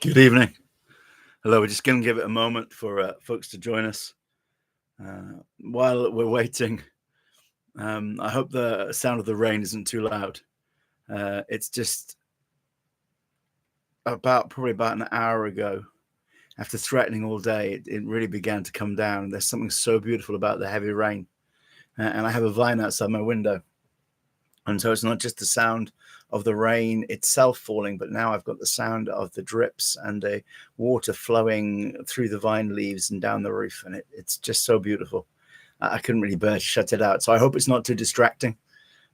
Good evening. Hello. We're just going to give it a moment for folks to join us. While we're waiting, I hope the sound of the rain isn't too loud. It's just probably about an hour ago, after threatening all day, it really began to come down. There's something so beautiful about the heavy rain. And I have a vine outside my window. And so it's not just the sound of the rain itself falling, but now I've got the sound of the drips and the water flowing through the vine leaves and down the roof. And it's just so beautiful. I couldn't really bear to shut it out. So I hope it's not too distracting.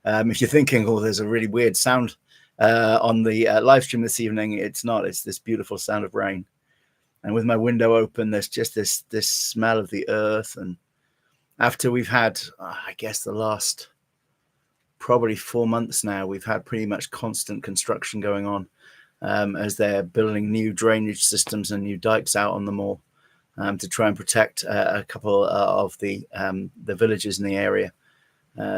If you're thinking, oh, there's a really weird sound on the live stream this evening, it's not. It's this beautiful sound of rain. And with my window open, there's just this smell of the earth. And after we've had, I guess, the last probably 4 months now, we've had pretty much constant construction going on as they're building new drainage systems and new dikes out on the moor to try and protect a couple of the villages in the area.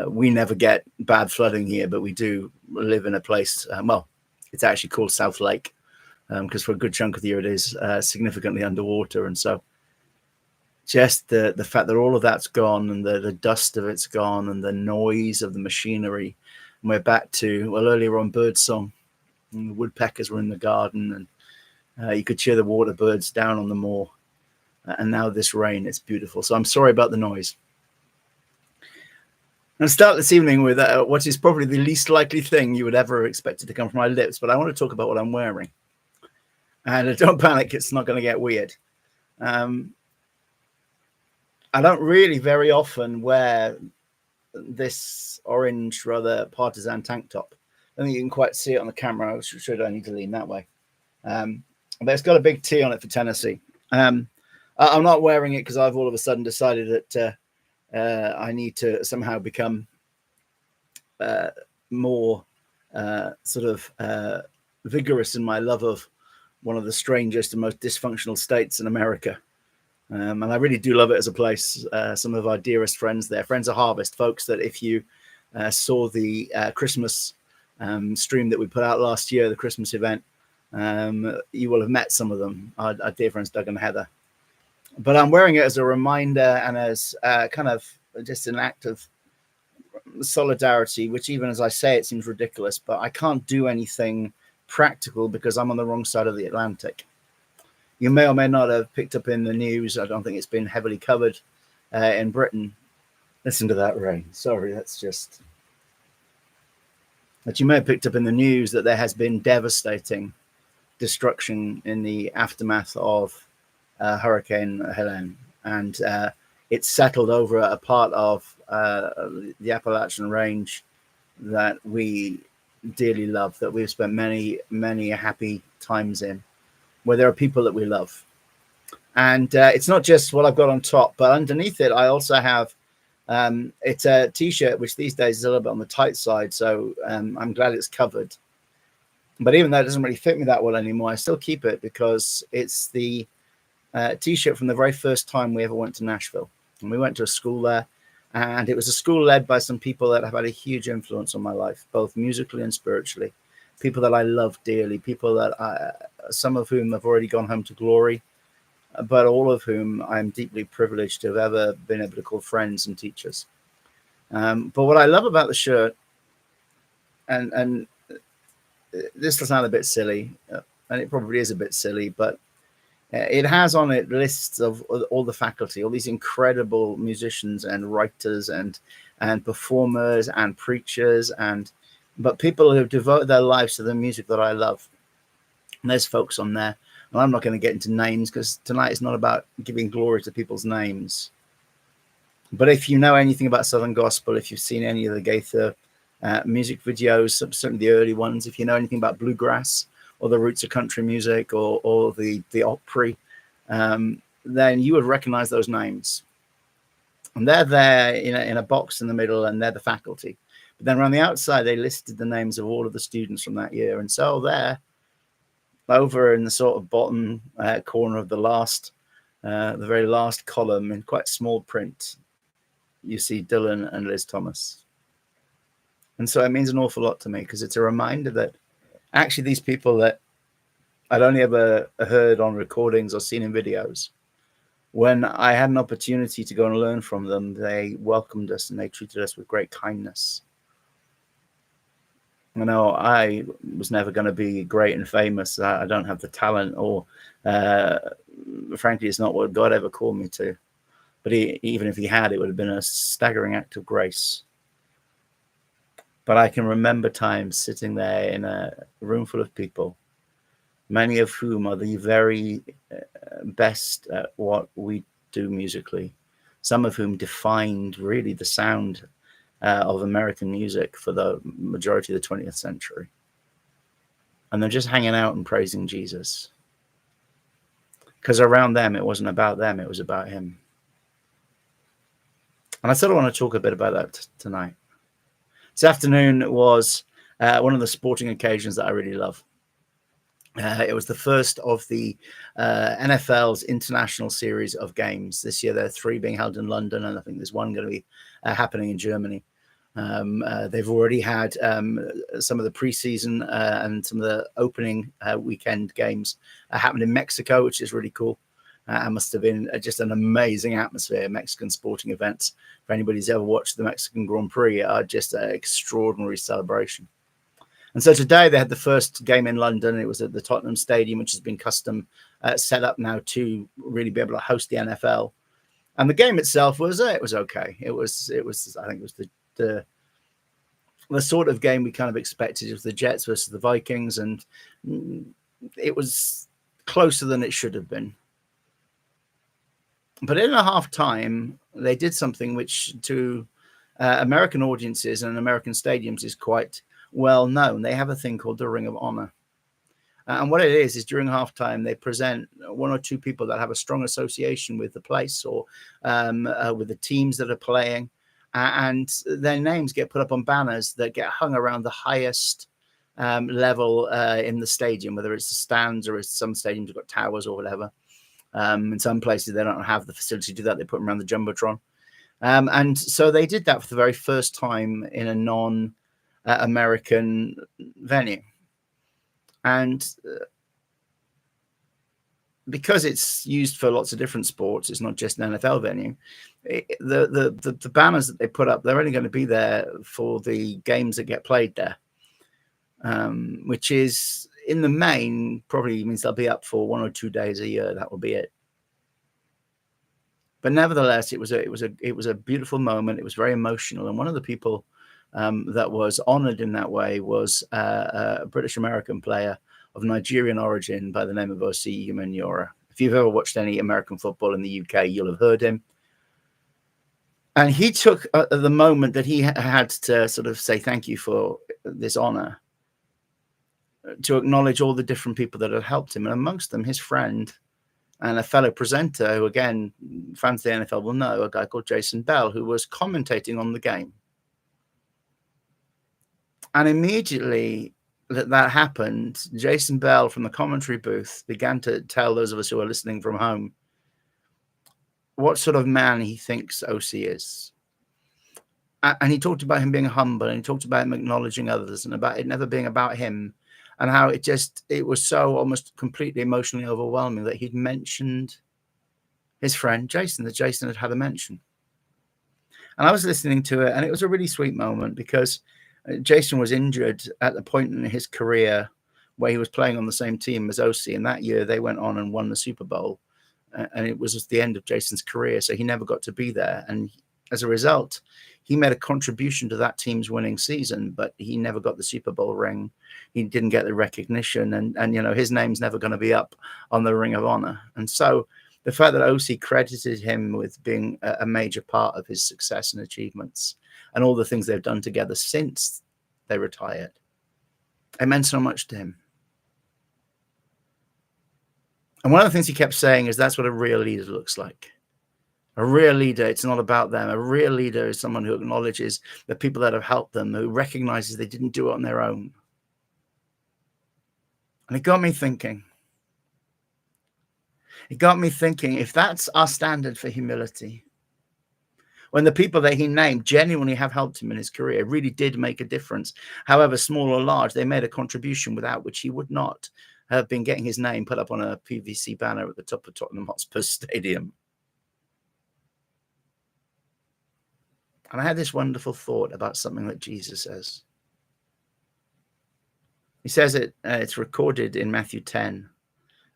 We never get bad flooding here, but we do live in a place, well, it's actually called South Lake, because for a good chunk of the year it is significantly underwater. And so just the fact that all of that's gone and the dust of it's gone and the noise of the machinery, and we're back to, well, earlier on birdsong, and the woodpeckers were in the garden, and you could hear the water birds down on the moor, and now this rain, it's beautiful. So I'm sorry about the noise. And start this evening with what is probably the least likely thing you would ever expect it to come from my lips, but I want to talk about what I'm wearing. And don't panic, it's not going to get weird. I don't really very often wear this orange, rather partisan tank top. I don't think you can quite see it on the camera. I should I need to lean that way. But it's got a big T on it for Tennessee. I'm not wearing it because I've all of a sudden decided that I need to somehow become more sort of vigorous in my love of one of the strangest and most dysfunctional states in America. And I really do love it as a place. Some of our dearest friends there, Friends of Harvest, folks that if you saw the Christmas stream that we put out last year, the Christmas event, you will have met some of them, our dear friends Doug and Heather. But I'm wearing it as a reminder and as kind of just an act of solidarity, which even as I say, it seems ridiculous, but I can't do anything practical because I'm on the wrong side of the Atlantic. You may or may not have picked up in the news. I don't think it's been heavily covered in Britain. Listen to that rain. Sorry, that's just... But you may have picked up in the news that there has been devastating destruction in the aftermath of Hurricane Helene. And it's settled over a part of the Appalachian Range that we dearly love, that we've spent many, many happy times in, where there are people that we love. And it's not just what I've got on top, but underneath it, I also have, it's a t-shirt, which these days is a little bit on the tight side. So I'm glad it's covered. But even though it doesn't really fit me that well anymore, I still keep it because it's the t-shirt from the very first time we ever went to Nashville. And we went to a school there, and it was a school led by some people that have had a huge influence on my life, both musically and spiritually. People that I love dearly, people that some of whom have already gone home to glory, but all of whom I'm deeply privileged to have ever been able to call friends and teachers. But what I love about the shirt, and this will sound a bit silly, and it probably is a bit silly, but it has on it lists of all the faculty, all these incredible musicians and writers and performers and preachers but people who have devoted their lives to the music that I love. And there's folks on there. And I'm not going to get into names because tonight is not about giving glory to people's names. But if you know anything about Southern Gospel, if you've seen any of the Gaither music videos, certainly the early ones, if you know anything about bluegrass or the roots of country music or the Opry, then you would recognize those names. And they're there in a box in the middle, and they're the faculty. But then around the outside, they listed the names of all of the students from that year. And so there, over in the sort of bottom corner of the very last column in quite small print, you see Dylan and Liz Thomas. And so it means an awful lot to me because it's a reminder that actually these people that I'd only ever heard on recordings or seen in videos. When I had an opportunity to go and learn from them, they welcomed us and they treated us with great kindness. You know, I was never going to be great and famous. I don't have the talent, or frankly, it's not what God ever called me to. But even if he had, it would have been a staggering act of grace. But I can remember times sitting there in a room full of people, many of whom are the very best at what we do musically, some of whom defined really the sound of American music for the majority of the 20th century. And they're just hanging out and praising Jesus. Because around them, it wasn't about them, it was about him. And I sort of want to talk a bit about that tonight. This afternoon was one of the sporting occasions that I really love. It was the first of the NFL's international series of games. This year, there are 3 being held in London, and I think there's one going to be happening in Germany. They've already had some of the preseason and some of the opening weekend games happened in Mexico, which is really cool. And must have been just an amazing atmosphere. Mexican sporting events, if anybody's ever watched the Mexican Grand Prix, are just an extraordinary celebration. And so today they had the first game in London. It was at the Tottenham Stadium, which has been custom set up now to really be able to host the NFL. And the game itself was okay. It was I think it was the sort of game we kind of expected. It was the Jets versus the Vikings, and it was closer than it should have been. But in a half time, they did something which to American audiences and American stadiums is quite well known. They have a thing called the Ring of Honor. And what it is during halftime, they present 1 or 2 people that have a strong association with the place or with the teams that are playing. And their names get put up on banners that get hung around the highest level in the stadium, whether it's the stands or it's some stadiums have got towers or whatever. In some places, they don't have the facility to do that. They put them around the Jumbotron. And so they did that for the very first time in a non-American venue. And because it's used for lots of different sports, it's not just an NFL venue. The banners that they put up, they're only going to be there for the games that get played there, which is in the main probably means they'll be up for 1 or 2 days a year. That will be it. But nevertheless, it was a beautiful moment. It was very emotional, and one of the people that was honored in that way was a British American player of Nigerian origin by the name of Osi Umenyiora. If you've ever watched any American football in the UK, you'll have heard him. And he took the moment that he had to sort of say thank you for this honor, to acknowledge all the different people that had helped him, and amongst them his friend and a fellow presenter who, again, fans of the NFL will know, a guy called Jason Bell, who was commentating on the game. And immediately that happened, Jason Bell from the commentary booth began to tell those of us who are listening from home what sort of man he thinks OC is. And he talked about him being humble, and he talked about him acknowledging others, and about it never being about him, and how it was so almost completely emotionally overwhelming that he'd mentioned his friend Jason, that Jason had had a mention. And I was listening to it, and it was a really sweet moment because Jason was injured at the point in his career where he was playing on the same team as OC, and that year they went on and won the Super Bowl, and it was the end of Jason's career, so he never got to be there. And as a result, he made a contribution to that team's winning season, but he never got the Super Bowl ring. He didn't get the recognition, and his name's never going to be up on the Ring of Honor. And so the fact that OC credited him with being a major part of his success and achievements and all the things they've done together since they retired, it meant so much to him. And one of the things he kept saying is that's what a real leader looks like. A real leader, it's not about them. A real leader is someone who acknowledges the people that have helped them, who recognizes they didn't do it on their own. And it got me thinking. If that's our standard for humility, when the people that he named genuinely have helped him in his career, really did make a difference, however small or large, they made a contribution without which he would not have been getting his name put up on a PVC banner at the top of Tottenham Hotspur Stadium. And I had this wonderful thought about something that Jesus says. He says it's recorded in Matthew 10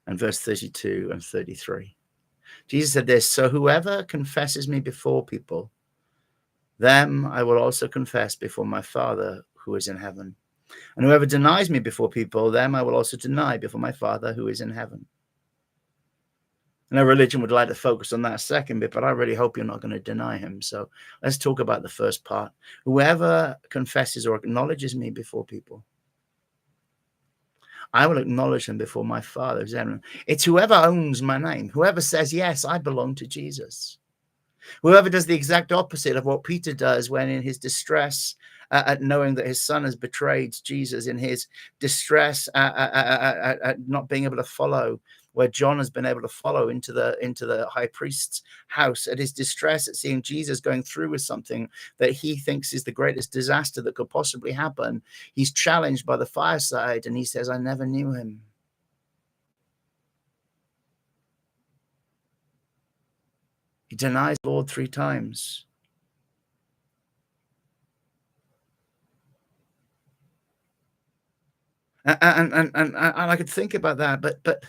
and verse 32 and 33. Jesus said this, so whoever confesses me before people, them I will also confess before my Father who is in heaven. And whoever denies me before people, them I will also deny before my Father who is in heaven. I know religion would like to focus on that second bit, but I really hope you're not going to deny him. So let's talk about the first part. Whoever confesses or acknowledges me before people, I will acknowledge them before my Father who's in heaven. It's whoever owns my name, whoever says, yes, I belong to Jesus. Whoever does the exact opposite of what Peter does when in his distress at knowing that his son has betrayed Jesus, in his distress at not being able to follow where John has been able to follow into the high priest's house, at his distress at seeing Jesus going through with something that he thinks is the greatest disaster that could possibly happen. He's challenged by the fireside and he says, I never knew him. He denies the Lord 3 times. And I could think about that, but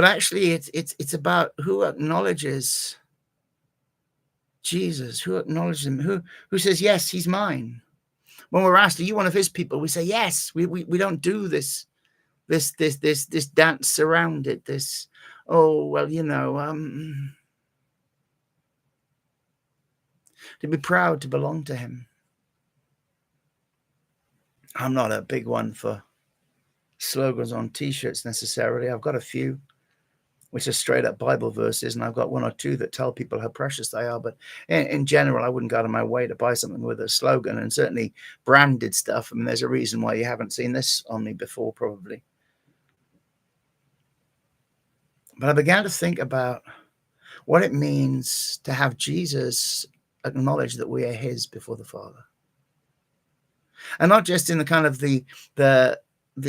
actually it's about who acknowledges Jesus, who acknowledges him, who says, yes, he's mine. When we're asked, are you one of his people? We say, yes. We don't do this dance around it, this, oh, well, you know, to be proud to belong to him. I'm not a big one for slogans on t-shirts necessarily. I've got a few which are straight up Bible verses, and I've got 1 or 2 that tell people how precious they are. But in general, I wouldn't go out of my way to buy something with a slogan, and certainly branded stuff. I mean, there's a reason why you haven't seen this on me before, probably. But I began to think about what it means to have Jesus acknowledge that we are his before the Father. And not just in the kind of the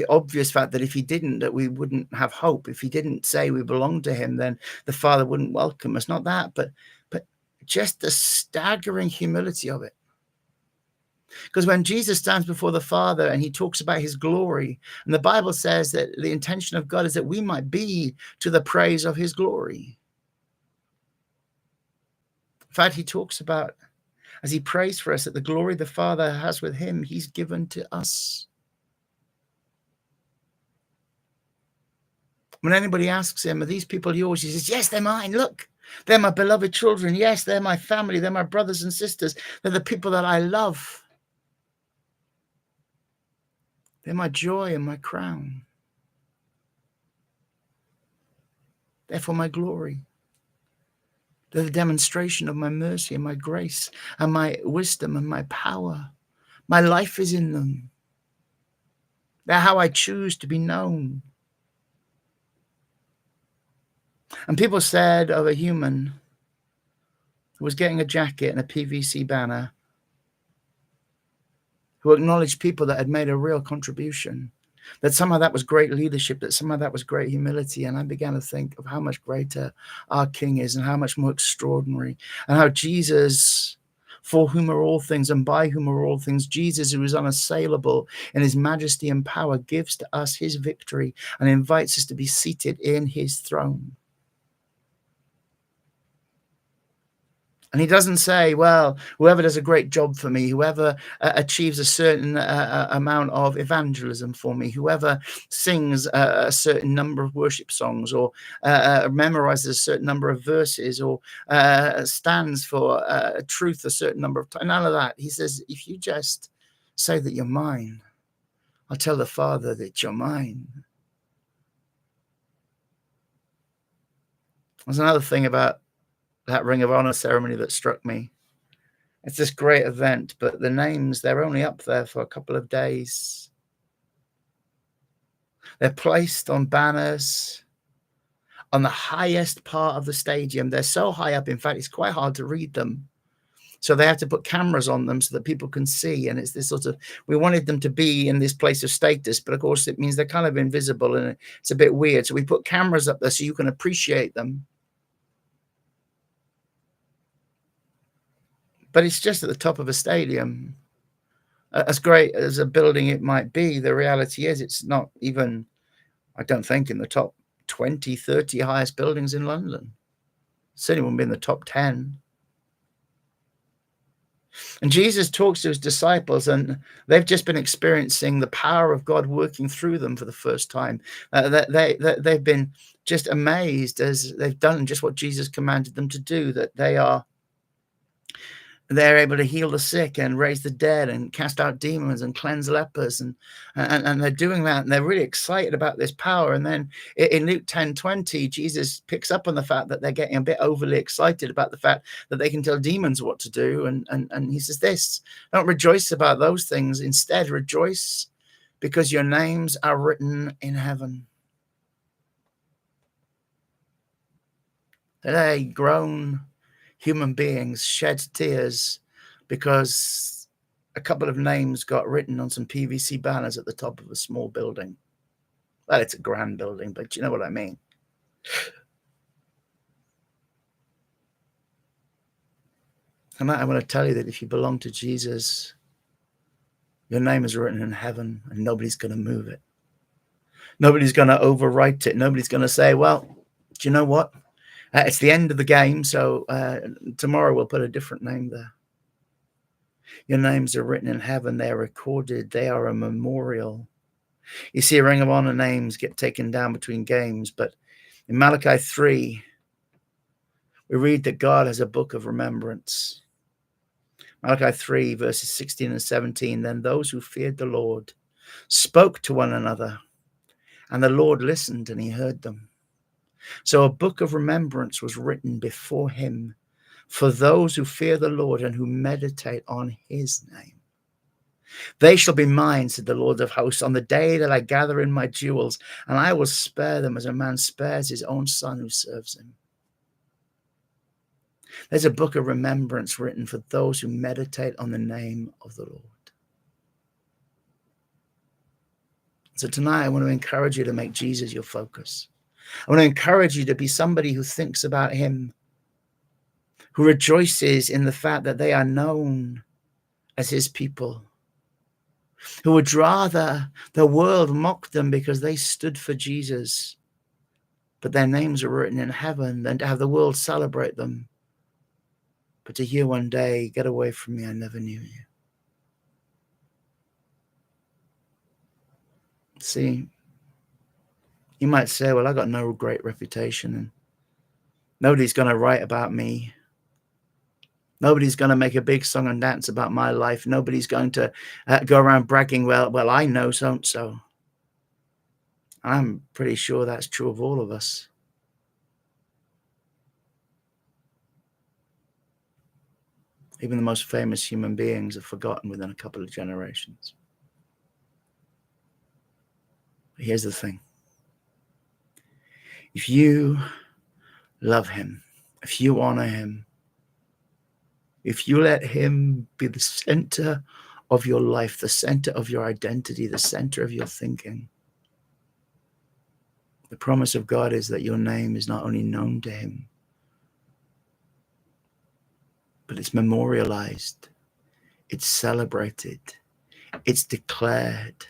obvious fact that if he didn't, that we wouldn't have hope. If he didn't say we belong to him, then the Father wouldn't welcome us. Not that, but just the staggering humility of it. Because when Jesus stands before the Father and he talks about his glory, and the Bible says that the intention of God is that we might be to the praise of his glory. In fact, he talks about, as he prays for us, that the glory the Father has with him, he's given to us. When anybody asks him, are these people yours? He says, yes, they're mine. Look, they're my beloved children. Yes, they're my family. They're my brothers and sisters. They're the people that I love. They're my joy and my crown. They're for my glory. They're the demonstration of my mercy and my grace and my wisdom and my power. My life is in them. They're how I choose to be known. And people said of a human who was getting a jacket and a PVC banner, who acknowledged people that had made a real contribution, that somehow that was great leadership, that somehow that was great humility. And I began to think of how much greater our King is and how much more extraordinary, and how Jesus, for whom are all things and by whom are all things, Jesus, who is unassailable in his majesty and power, gives to us his victory and invites us to be seated in his throne. And he doesn't say, well, whoever does a great job for me, whoever achieves a certain amount of evangelism for me, whoever sings a certain number of worship songs, or memorizes a certain number of verses, or stands for truth a certain number of times, none of that. He says, if you just say that you're mine, I'll tell the Father that you're mine. There's another thing about that Ring of Honor ceremony that struck me. It's this great event, but the names, they're only up there for a couple of days. They're placed on banners on the highest part of the stadium. They're so high up, in fact, it's quite hard to read them. So they have to put cameras on them so that people can see. And it's this sort of, we wanted them to be in this place of status, but of course it means they're kind of invisible and it's a bit weird. So we put cameras up there so you can appreciate them. But it's just at the top of a stadium. As great as a building it might be, the reality is it's not even, I don't think, in the top 20, 30 highest buildings in London. Certainly won't be in the top 10. And Jesus talks to his disciples, and they've just been experiencing the power of God working through them for the first time. They've been just amazed as they've done just what Jesus commanded them to do, that they're able to heal the sick and raise the dead and cast out demons and cleanse lepers. And they're doing that, and they're really excited about this power. And then in Luke 10:20, Jesus picks up on the fact that they're getting a bit overly excited about the fact that they can tell demons what to do. And he says this, don't rejoice about those things. Instead, rejoice because your names are written in heaven. Today, grown human beings shed tears because a couple of names got written on some PVC banners at the top of a small building. Well, it's a grand building, but you know what I mean. And I want to tell you that if you belong to Jesus, your name is written in heaven and nobody's going to move it. Nobody's going to overwrite it. Nobody's going to say, well, do you know what? It's the end of the game, so tomorrow we'll put a different name there. Your names are written in heaven. They are recorded. They are a memorial. You see, a Ring of Honor names get taken down between games, but in Malachi 3, we read that God has a book of remembrance. Malachi 3, verses 16 and 17, then those who feared the Lord spoke to one another, and the Lord listened and he heard them. So a book of remembrance was written before him for those who fear the Lord and who meditate on his name. They shall be mine, said the Lord of hosts, on the day that I gather in my jewels, and I will spare them as a man spares his own son who serves him. There's a book of remembrance written for those who meditate on the name of the Lord. So tonight I want to encourage you to make Jesus your focus. I want to encourage you to be somebody who thinks about him, who rejoices in the fact that they are known as his people, who would rather the world mock them because they stood for Jesus, but their names are written in heaven, than to have the world celebrate them, but to hear one day, get away from me, I never knew you. See, you might say, well, I got no great reputation and nobody's going to write about me. Nobody's going to make a big song and dance about my life. Nobody's going to go around bragging, well, I know so-and-so. I'm pretty sure that's true of all of us. Even the most famous human beings are forgotten within a couple of generations. But here's the thing. If you love him, if you honor him, if you let him be the center of your life, the center of your identity, the center of your thinking, the promise of God is that your name is not only known to him, but it's memorialized, it's celebrated, it's declared.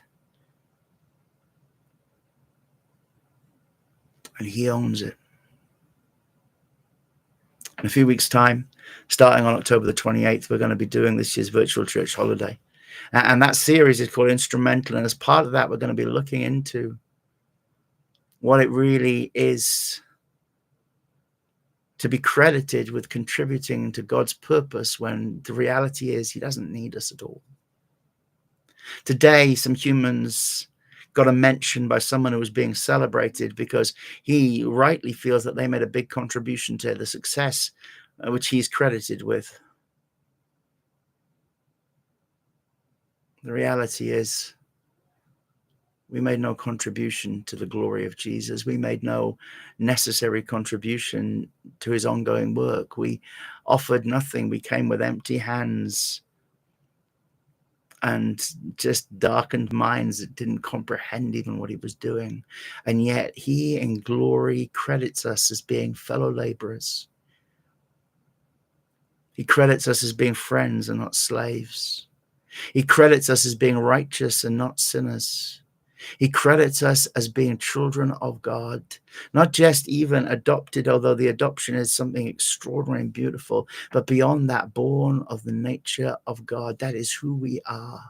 And he owns it. In a few weeks' time, starting on October the 28th, we're going to be doing this year's virtual church holiday. And that series is called Instrumental. And as part of that, we're going to be looking into what it really is to be credited with contributing to God's purpose when the reality is he doesn't need us at all. Today, some humans got a mention by someone who was being celebrated because he rightly feels that they made a big contribution to the success which he's credited with. The reality is We made no contribution to the glory of Jesus. We made no necessary contribution to his ongoing work. We offered nothing. We came with empty hands and just darkened minds that didn't comprehend even what he was doing. And yet he in glory credits us as being fellow laborers. He credits us as being friends and not slaves. He credits us as being righteous and not sinners. He credits us as being children of God, not just even adopted, although the adoption is something extraordinary and beautiful, but beyond that, born of the nature of God. That is who we are.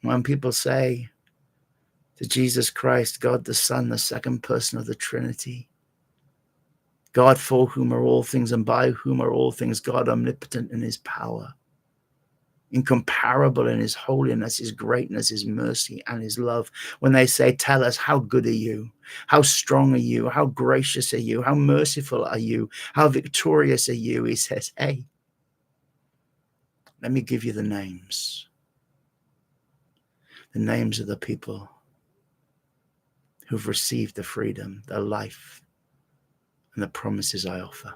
When people say to Jesus Christ, God the Son, the second person of the Trinity, God for whom are all things and by whom are all things, God omnipotent in his power, incomparable in his holiness, his greatness, his mercy, and his love. When they say, tell us, how good are you? How strong are you? How gracious are you? How merciful are you? How victorious are you? He says, hey, let me give you the names. The names of the people who've received the freedom, the life, and the promises I offer.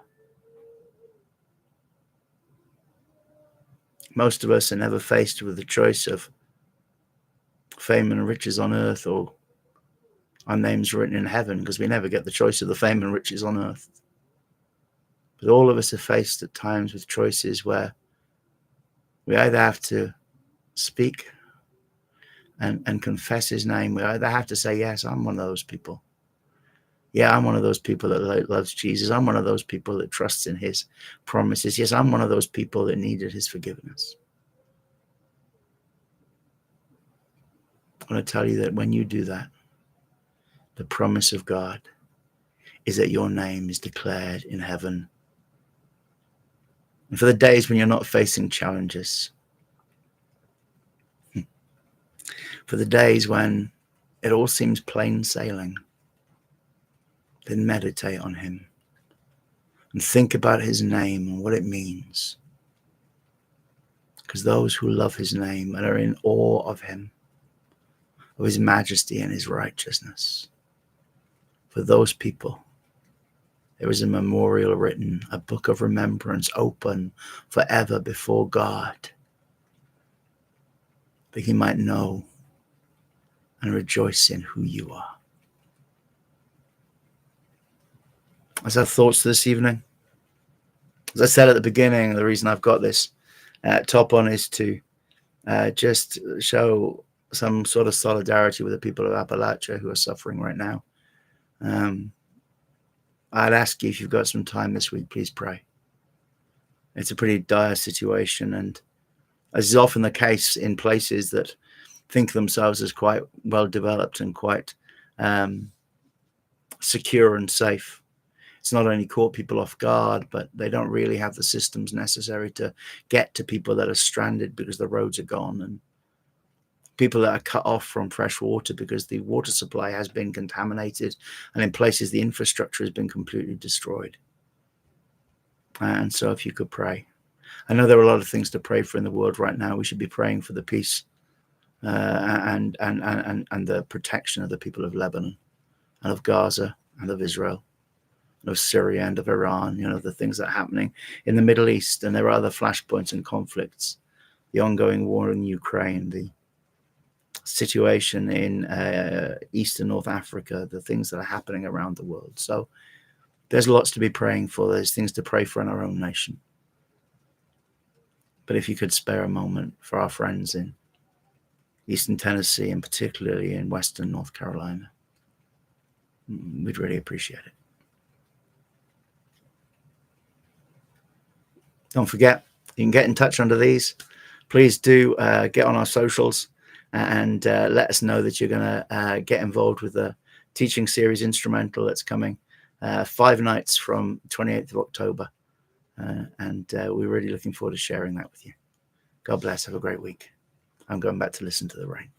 Most of us are never faced with the choice of fame and riches on earth or our names written in heaven, because we never get the choice of the fame and riches on earth. But all of us are faced at times with choices where we either have to speak and confess his name. We either have to say, yes, I'm one of those people. Yeah, I'm one of those people that loves Jesus. I'm one of those people that trusts in his promises. Yes, I'm one of those people that needed his forgiveness. I want to tell you that when you do that, the promise of God is that your name is declared in heaven. And for the days when you're not facing challenges, for the days when it all seems plain sailing, then meditate on him and think about his name and what it means. Because those who love his name and are in awe of him, of his majesty and his righteousness, for those people, there is a memorial written, a book of remembrance open forever before God, that he might know and rejoice in who you are. As our thoughts this evening, as I said at the beginning, the reason I've got this top on is to just show some sort of solidarity with the people of Appalachia who are suffering right now. I'd ask you, if you've got some time this week, please pray. It's a pretty dire situation, and as is often the case in places that think themselves as quite well developed and quite secure and safe, it's not only caught people off guard, but they don't really have the systems necessary to get to people that are stranded because the roads are gone, and people that are cut off from fresh water because the water supply has been contaminated, and in places the infrastructure has been completely destroyed. And so if you could pray. I know there are a lot of things to pray for in the world right now. We should be praying for the peace and the protection of the people of Lebanon and of Gaza and of Israel and of Syria and of Iran, the things that are happening in the Middle East. And there are other flashpoints and conflicts, the ongoing war in Ukraine, the situation in East and North Africa, the things that are happening around the world. So there's lots to be praying for. There's things to pray for in our own nation. But if you could spare a moment for our friends in Eastern Tennessee and particularly in Western North Carolina, we'd really appreciate it. Don't forget, you can get in touch under these. Please do get on our socials and let us know that you're going to get involved with the teaching series Instrumental that's coming 5 nights from 28th of October. And we're really looking forward to sharing that with you. God bless. Have a great week. I'm going back to listen to the rain.